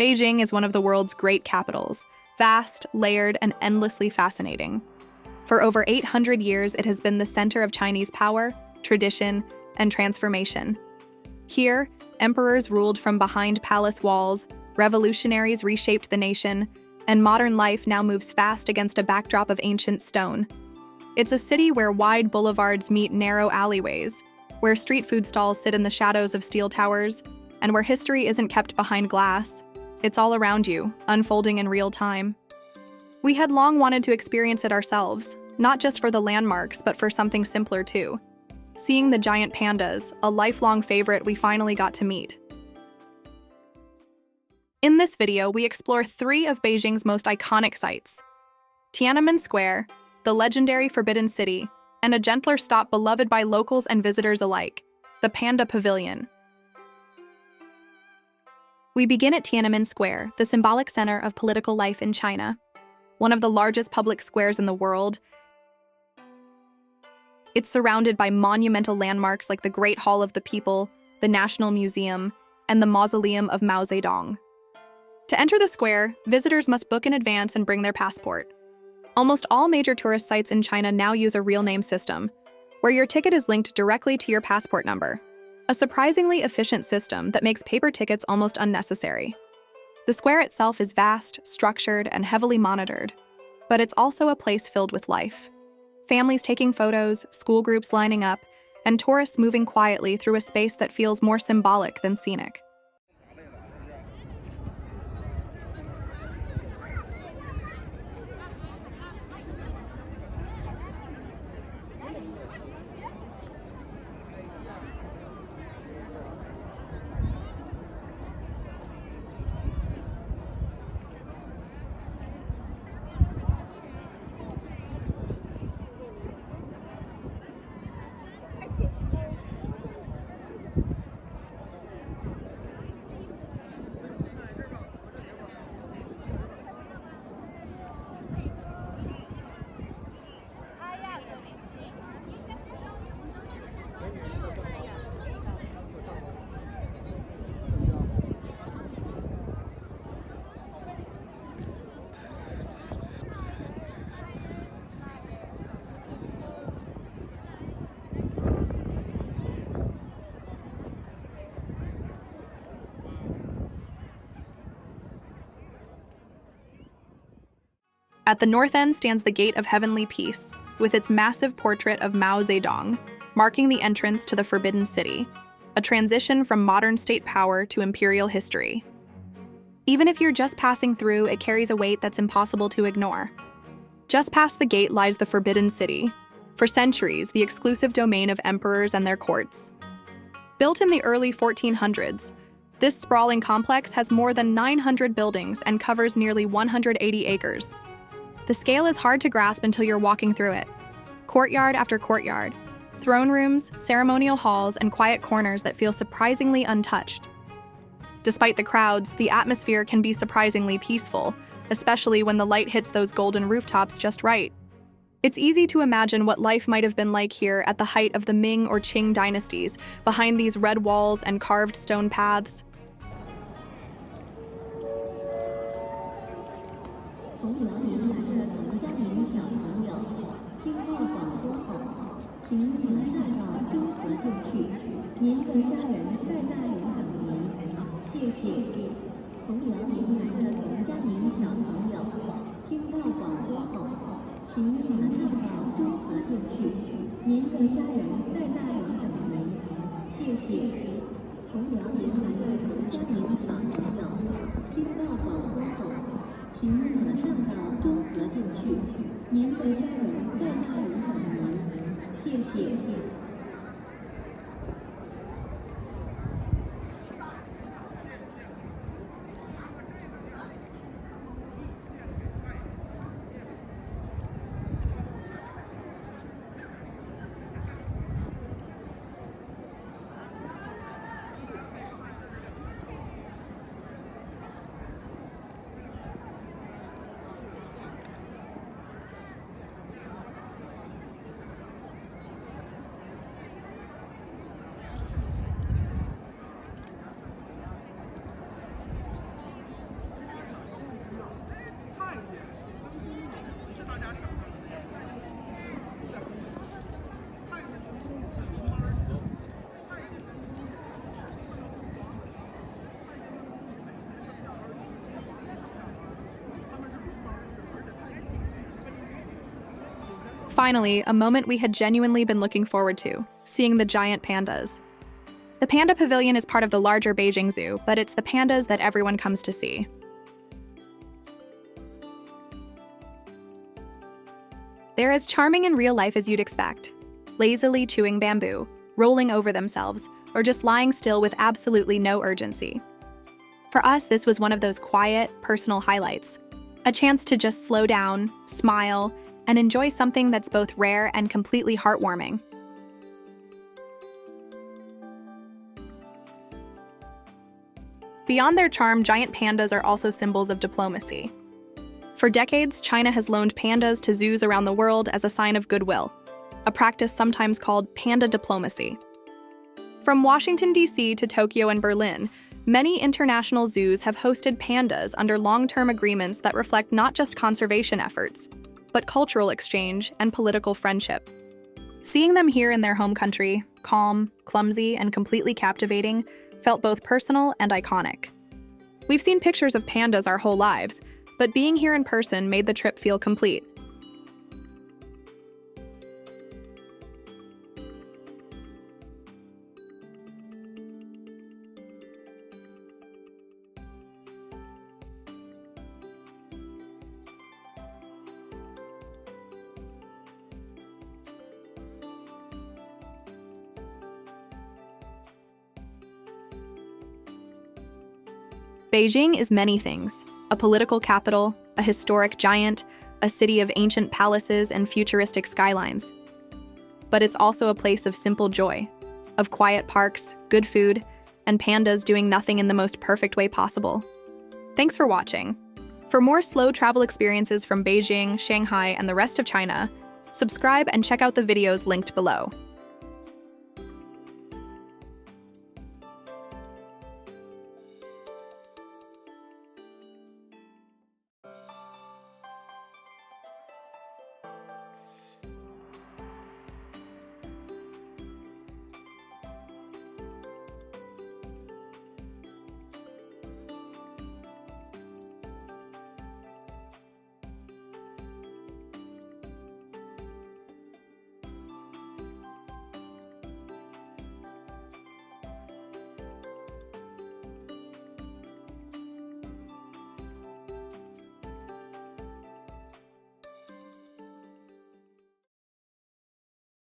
Beijing is one of the world's great capitals, vast, layered, and endlessly fascinating. For over 800 years, it has been the center of Chinese power, tradition, and transformation. Here, emperors ruled from behind palace walls, revolutionaries reshaped the nation, and modern life now moves fast against a backdrop of ancient stone. It's a city where wide boulevards meet narrow alleyways, where street food stalls sit in the shadows of steel towers, and where history isn't kept behind glass. It's all around you, unfolding in real time. We had long wanted to experience it ourselves, not just for the landmarks, but for something simpler too. Seeing the giant pandas, a lifelong favorite we finally got to meet. In this video, we explore 3 of Beijing's most iconic sites: Tiananmen Square, the legendary Forbidden City, and a gentler stop beloved by locals and visitors alike, the Panda Pavilion. We begin at Tiananmen Square, the symbolic center of political life in China. One of the largest public squares in the world, it's surrounded by monumental landmarks like the Great Hall of the People, the National Museum, and the Mausoleum of Mao Zedong. To enter the square, visitors must book in advance and bring their passport. Almost all major tourist sites in China now use a real name system, where your ticket is linked directly to your passport number. A surprisingly efficient system that makes paper tickets almost unnecessary. The square itself is vast, structured, and heavily monitored, but it's also a place filled with life. Families taking photos, school groups lining up, and tourists moving quietly through a space that feels more symbolic than scenic. At the north end stands the Gate of Heavenly Peace, with its massive portrait of Mao Zedong, marking the entrance to the Forbidden City, a transition from modern state power to imperial history. Even if you're just passing through, it carries a weight that's impossible to ignore. Just past the gate lies the Forbidden City, for centuries the exclusive domain of emperors and their courts. Built in the early 1400s, this sprawling complex has more than 900 buildings and covers nearly 180 acres. The scale is hard to grasp until you're walking through it. Courtyard after courtyard, throne rooms, ceremonial halls, and quiet corners that feel surprisingly untouched. Despite the crowds, the atmosphere can be surprisingly peaceful, especially when the light hits those golden rooftops just right. It's easy to imagine what life might have been like here at the height of the Ming or Qing dynasties, behind these red walls and carved stone paths. Finally, a moment we had genuinely been looking forward to, seeing the giant pandas. The Panda Pavilion is part of the larger Beijing Zoo, but it's the pandas that everyone comes to see. They're as charming in real life as you'd expect, lazily chewing bamboo, rolling over themselves, or just lying still with absolutely no urgency. For us, this was one of those quiet, personal highlights, a chance to just slow down, smile, and enjoy something that's both rare and completely heartwarming. Beyond their charm, giant pandas are also symbols of diplomacy. For decades, China has loaned pandas to zoos around the world as a sign of goodwill, a practice sometimes called panda diplomacy. From Washington, D.C. to Tokyo and Berlin, many international zoos have hosted pandas under long-term agreements that reflect not just conservation efforts, but cultural exchange and political friendship. Seeing them here in their home country, calm, clumsy, and completely captivating, felt both personal and iconic. We've seen pictures of pandas our whole lives, but being here in person made the trip feel complete. Beijing is many things: a political capital, a historic giant, a city of ancient palaces and futuristic skylines. But it's also a place of simple joy, of quiet parks, good food, and pandas doing nothing in the most perfect way possible. Thanks for watching. For more slow travel experiences from Beijing, Shanghai, and the rest of China, subscribe and check out the videos linked below.